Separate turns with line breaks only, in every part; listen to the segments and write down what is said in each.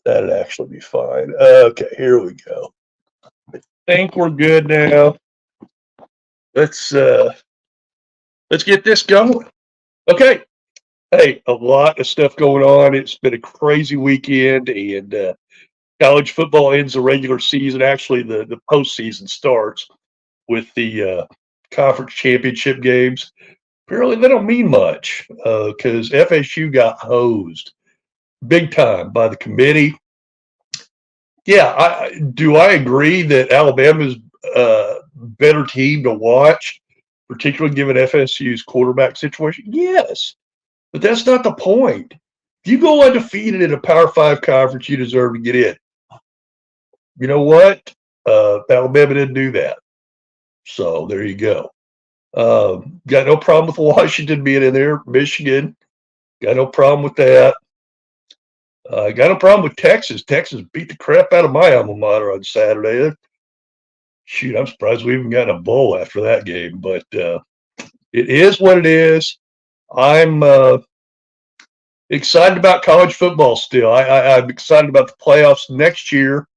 That'd actually be fine. Okay, here we go. I think we're good now. Let's get this going. Okay. Hey, a lot of stuff going on. It's been a crazy weekend, and college football ends the regular season. Actually, the postseason starts with the conference championship games. Apparently, they don't mean much because FSU got hosed big time by the committee. Yeah, I agree that Alabama's better team to watch, particularly given FSU's quarterback situation? Yes, but that's not the point. If you go undefeated in a Power Five conference, you deserve to get in. You know what? Alabama didn't do that. So there you go. Got no problem with Washington being in there. Michigan, got no problem with that. Got no problem with Texas. Texas beat the crap out of my alma mater on Saturday. Shoot, I'm surprised we even got a bowl after that game. But it is what it is. I'm excited about college football still. I'm excited about the playoffs next year.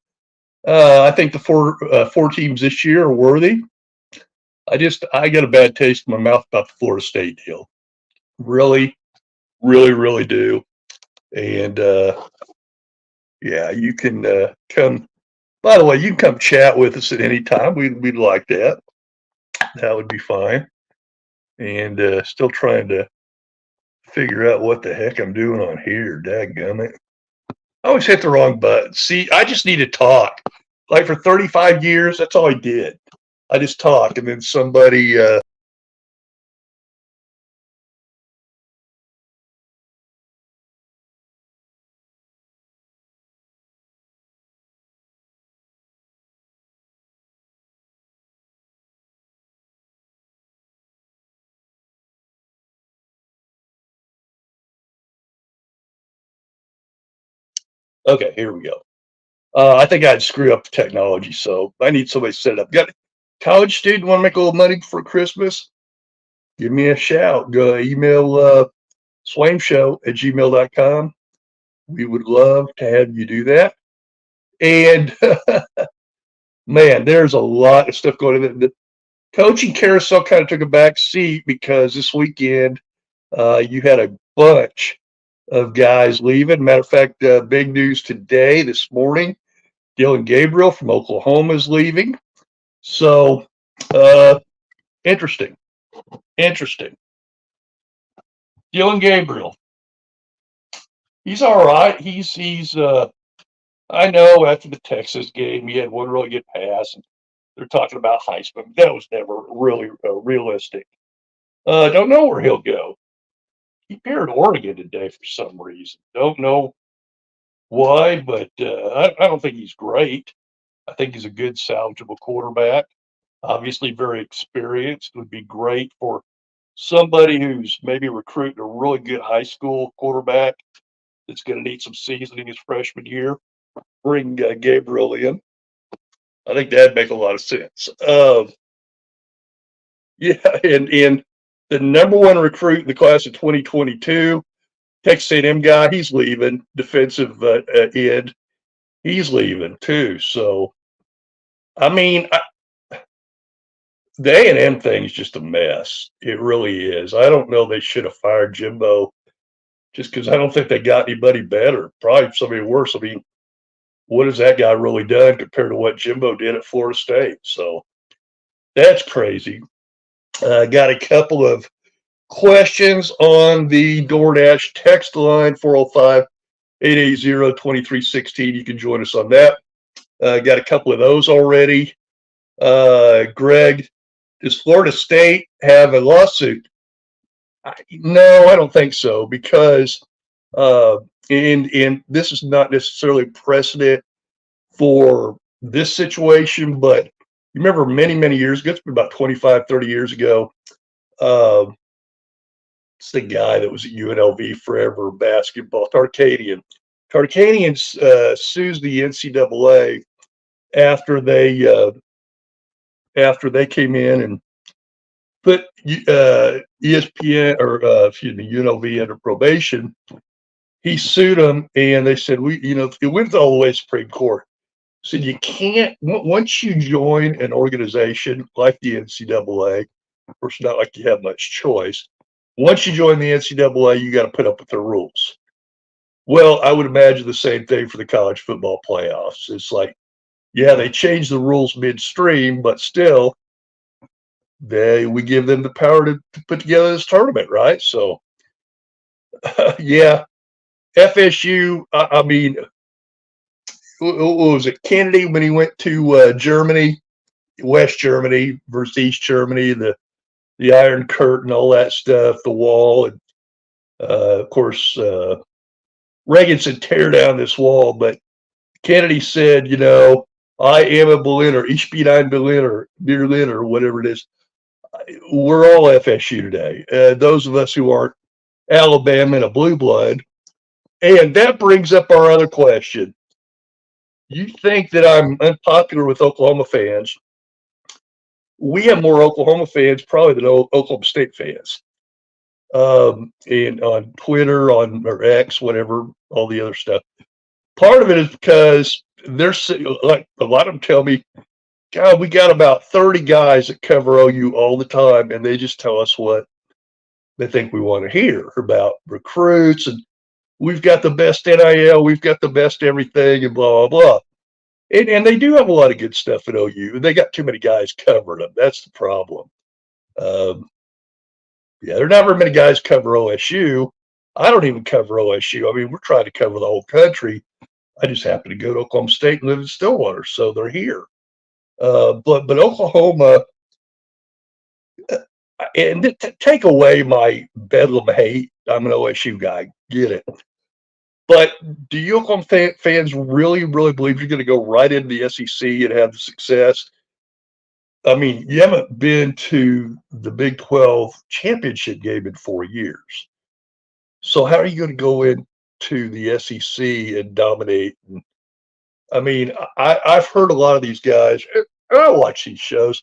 I think the four teams this year are worthy. I got a bad taste in my mouth about the Florida State deal. Really, really, really do. And yeah, you can come. By the way, you can come chat with us at any time. We'd like that. That would be fine. And still trying to figure out what the heck I'm doing on here. Dadgummit. I always hit the wrong button. See, I just need to talk. Like for 35 years, that's all I did. I just talk, and then somebody okay, here we go. I think I'd screw up the technology, so I need somebody to set it up. Got a college student want to make a little money for Christmas? Give me a shout. Go email swameshow@gmail.com. We would love to have you do that. And man, there's a lot of stuff going on. The coaching carousel kind of took a back seat because this weekend you had a bunch of guys leaving. Matter of fact, big news today, this morning, Dylan Gabriel from Oklahoma is leaving. So interesting. Dylan Gabriel, he's all right. He's I know after the Texas game, he had one really good pass, and they're talking about Heisman. That was never really realistic. Don't know where he'll go. He appeared in Oregon today for some reason. Don't know why, but I don't think he's great. I think he's a good salvageable quarterback. Obviously, very experienced. Would be great for somebody who's maybe recruiting a really good high school quarterback that's going to need some seasoning his freshman year. Bring Gabriel in. I think that'd make a lot of sense. Yeah, and the number one recruit in the class of 2022, Texas A&M guy, he's leaving. Defensive end, he's leaving too. So, I mean, the A&M thing's just a mess. It really is. I don't know. They should have fired Jimbo just because I don't think they got anybody better. Probably somebody worse. I mean, what has that guy really done compared to what Jimbo did at Florida State? So that's crazy. Got a couple of questions on the DoorDash text line, 405-880-2316. You can join us on that. Got a couple of those already. Greg, does Florida State have a lawsuit? No, I don't think so, because and this is not necessarily precedent for this situation, but you remember many years ago, it's been about 25, 30 years ago, it's the guy that was at UNLV forever, basketball, Tarkanian. Tarkanian sues the NCAA after they came in and put ESPN or UNLV under probation. he sued them, and they said, it went all the way to Supreme Court. Said you can't, once you join an organization like the NCAA, of course, not like you have much choice. Once you join the NCAA, you got to put up with their rules. Well, I would imagine the same thing for the college football playoffs. It's like, yeah, they changed the rules midstream, but still, we give them the power to put together this tournament, right? So, yeah, FSU. I mean, what was it? Kennedy when he went to Germany, West Germany versus East Germany, the Iron Curtain, all that stuff, the wall, and of course, Reagan said tear down this wall, but Kennedy said, I am a Berliner, ich bin ein Berliner, or whatever it is. We're all FSU today. Those of us who aren't Alabama and a blue blood. And that brings up our other question. You think that I'm unpopular with Oklahoma fans? We have more Oklahoma fans probably than Oklahoma State fans. And on Twitter, or X, whatever, all the other stuff. Part of it is because there's like a lot of them tell me, God, we got about 30 guys that cover OU all the time, and they just tell us what they think we want to hear about recruits, and we've got the best NIL, we've got the best everything, and blah, blah, blah. And they do have a lot of good stuff at OU. They got too many guys covering them. That's the problem. Yeah, there are not very many guys cover OSU. I don't even cover OSU. I mean, we're trying to cover the whole country. I just happen to go to Oklahoma State and live in Stillwater, so they're here. But Oklahoma, and take away my Bedlam hate. I'm an OSU guy, get it. But do you Oklahoma fans really, really believe you're going to go right into the SEC and have the success? I mean, you haven't been to the Big 12 championship game in 4 years. So how are you going to go into the SEC and dominate? I mean, I've heard a lot of these guys, and I watch these shows.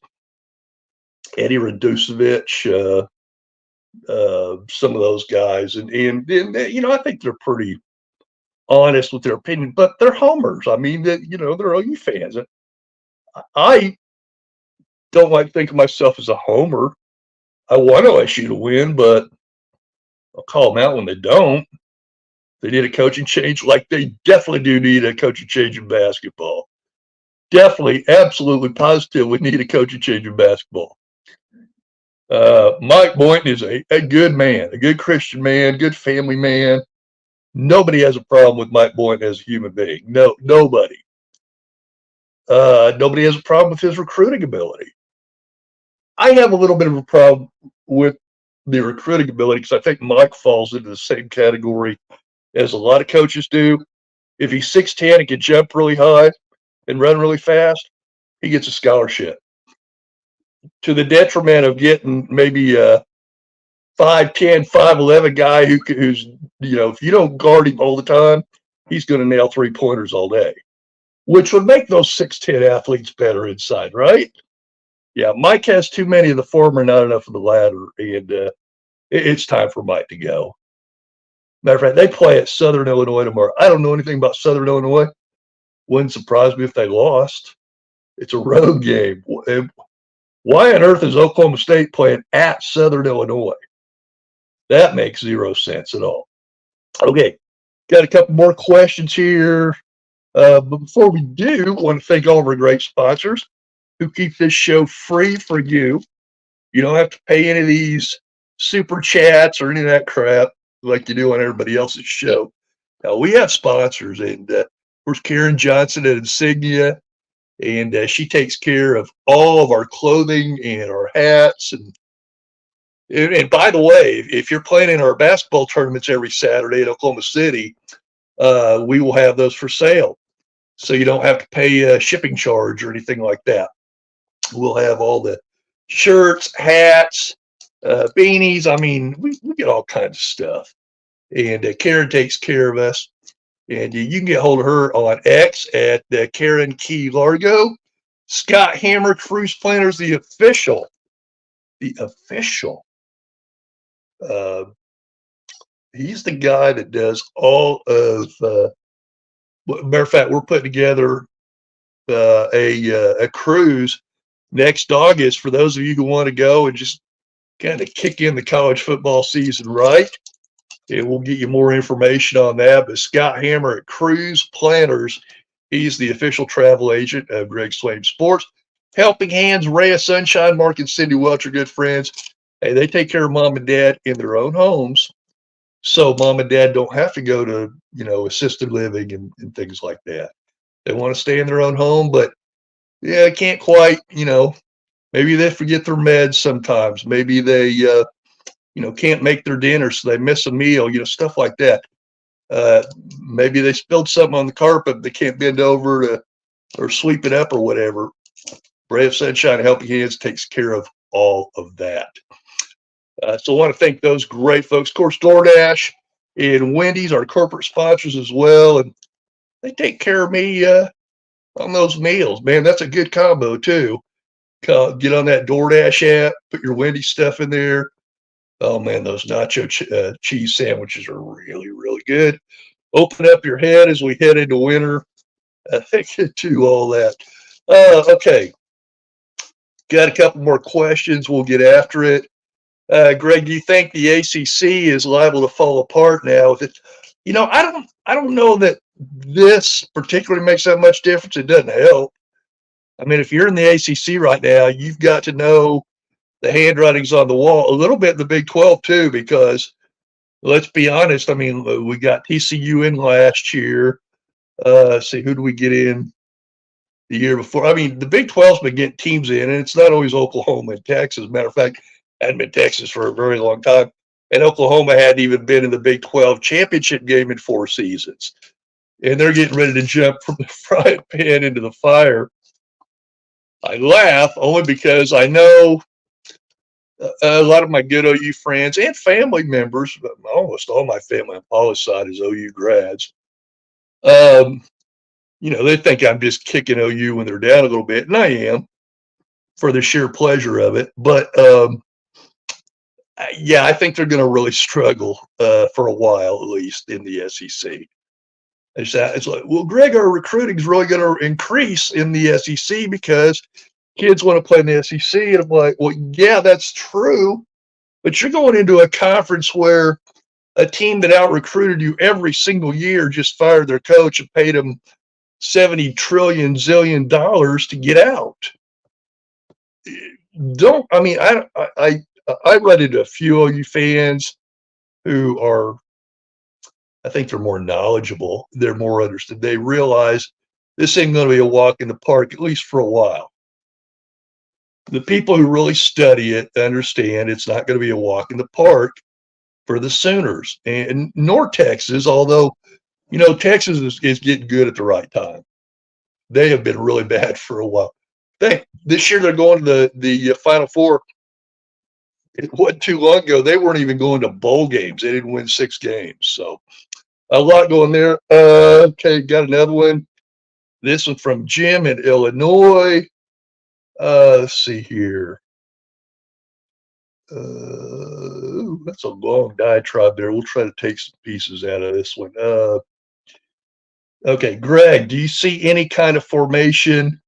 Eddie Radusevich, some of those guys, and I think they're pretty honest with their opinion, but they're homers. I mean, they're OU fans. And I don't like to think of myself as a homer. I want OSU to win, but I'll call them out when they don't. They need a coaching change, like they definitely do need a coaching change in basketball. Definitely, absolutely, positively need a coaching change in basketball. Mike Boynton is a good man, a good Christian man, good family man. Nobody has a problem with Mike Boynton as a human being. No, nobody. Nobody has a problem with his recruiting ability. I have a little bit of a problem with the recruiting ability because I think Mike falls into the same category as a lot of coaches do. If he's 6'10" and can jump really high and run really fast, he gets a scholarship. To the detriment of getting maybe a 5'10", 5'11" guy who's, if you don't guard him all the time, he's going to nail 3-pointers all day, which would make those 6'10" athletes better inside, right? Yeah, Mike has too many of the former, not enough of the latter, and it's time for Mike to go. Matter of fact, they play at Southern Illinois tomorrow. I don't know anything about Southern Illinois. Wouldn't surprise me if they lost. It's a road game. Why on earth is Oklahoma State playing at Southern Illinois? That makes zero sense at all. Okay, got a couple more questions here. But before we do, I want to thank all of our great sponsors who keep this show free for you. You don't have to pay any of these super chats or any of that crap like you do on everybody else's show. Now, we have sponsors, and of course, Karen Johnson at Insignia, and she takes care of all of our clothing and our hats. And by the way, if you're playing in our basketball tournaments every Saturday in Oklahoma City, we will have those for sale. So you don't have to pay a shipping charge or anything like that. We'll have all the shirts, hats, beanies. I mean, we get all kinds of stuff. And Karen takes care of us. And you can get hold of her on X at Karen Key Largo. Scott Hammer, Cruise Planners, the official. He He's the guy that does all of. Matter of fact, we're putting together a cruise next August for those of you who want to go and just kind of kick in the college football season right. And we'll get you more information on that. But Scott Hammer at Cruise Planners, he's the official travel agent of Greg Swain Sports. Helping Hands, Rhea Sunshine, Mark and Cindy Welch are good friends. Hey, they take care of mom and dad in their own homes, so mom and dad don't have to go to, assisted living and things like that. They want to stay in their own home, but yeah, can't quite, maybe they forget their meds sometimes. Maybe they, can't make their dinner, so they miss a meal, stuff like that. Maybe they spilled something on the carpet, they can't bend over to or sweep it up or whatever. Brave Sunshine Helping Hands takes care of all of that. So I want to thank those great folks. Of course, DoorDash and Wendy's are corporate sponsors as well, and they take care of me on those meals. Man, that's a good combo too. Get on that DoorDash app, put your Wendy's stuff in there. Oh man, those nacho cheese sandwiches are really, really good. Open up your head as we head into winter. To all that. Okay, got a couple more questions. We'll get after it. Greg, do you think the ACC is liable to fall apart now? I don't know that this particularly makes that much difference. It doesn't help. I mean, if you're in the ACC right now, you've got to know the handwriting's on the wall a little bit in the Big 12 too, because let's be honest. I mean, we got TCU in last year. See, who do we get in the year before? I mean, the Big 12's been getting teams in, and it's not always Oklahoma and Texas. As a matter of fact, hadn't been Texas for a very long time. And Oklahoma hadn't even been in the Big 12 championship game in 4 seasons. And they're getting ready to jump from the frying pan into the fire. I laugh only because I know a lot of my good OU friends and family members, almost all my family on Paula's side is OU grads. They think I'm just kicking OU when they're down a little bit, and I am for the sheer pleasure of it. But yeah, I think they're going to really struggle for a while, at least in the SEC. It's like, well, Greg, our recruiting is really going to increase in the SEC because kids want to play in the SEC. And I'm like, well, yeah, that's true. But you're going into a conference where a team that out-recruited you every single year just fired their coach and paid them $70 trillion zillion to get out. I run into a few OU fans who are, I think they're more knowledgeable. They're more understood. They realize this ain't going to be a walk in the park, at least for a while. The people who really study it understand it's not going to be a walk in the park for the Sooners and nor Texas, although, Texas is getting good at the right time. They have been really bad for a while. This year they're going to the Final Four. It wasn't too long ago. They weren't even going to bowl games. They didn't win 6 games. So a lot going there. Okay, got another one. This one from Jim in Illinois. Let's see here. That's a long diatribe there. We'll try to take some pieces out of this one. Okay, Greg, do you see any kind of formation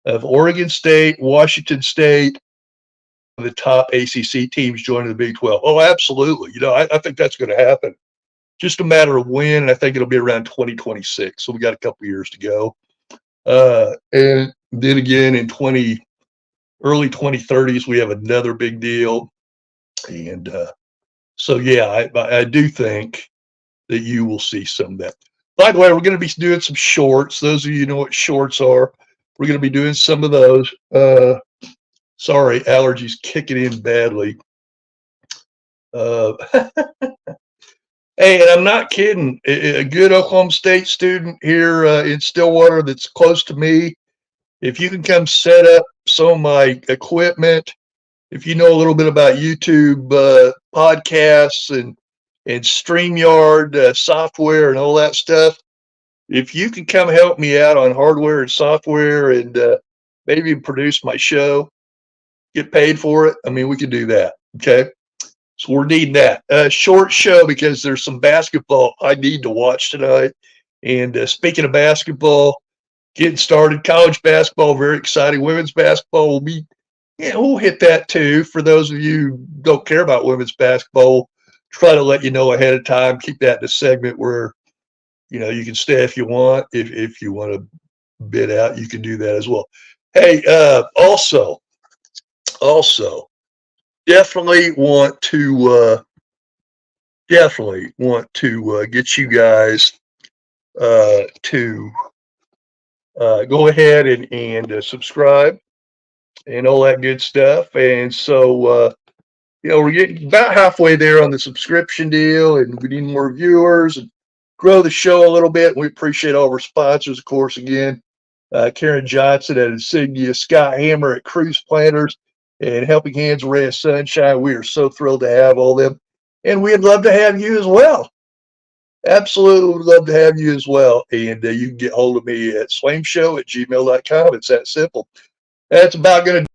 of Oregon State, Washington State, the top ACC teams joining the Big 12? Oh, absolutely. I think that's going to happen. Just a matter of when, and I think it'll be around 2026. So we got a couple years to go. And then again in early 2030s, we have another big deal. And so, yeah, I do think that you will see some of that. By the way, we're going to be doing some shorts. Those of you who know what shorts are, we're going to be doing some of those. Sorry, allergies kicking in badly. Hey, and I'm not kidding. A good Oklahoma State student here in Stillwater that's close to me, if you can come set up some of my equipment, if you know a little bit about YouTube podcasts and StreamYard software and all that stuff, if you can come help me out on hardware and software and maybe produce my show, get paid for it, I mean, we can do that. Okay. So we're needing that. Short show because there's some basketball I need to watch tonight. And speaking of basketball, getting started, college basketball, very exciting. Women's basketball will be, we'll hit that too. For those of you who don't care about women's basketball, try to let you know ahead of time. Keep that in a segment where, you can stay if you want. If you want to bid out, you can do that as well. Hey, also, definitely want to get you guys to go ahead and subscribe and all that good stuff. And so, we're getting about halfway there on the subscription deal, and we need more viewers and grow the show a little bit. We appreciate all of our sponsors, of course, again, Karen Johnson at Insignia, Scott Hammer at Cruise Planners, and Helping Hands, Ray of Sunshine. We are so thrilled to have all them, and we'd love to have you as well. Absolutely would love to have you as well. And you can get hold of me at slameshow@gmail.com. It's that simple. That's about going to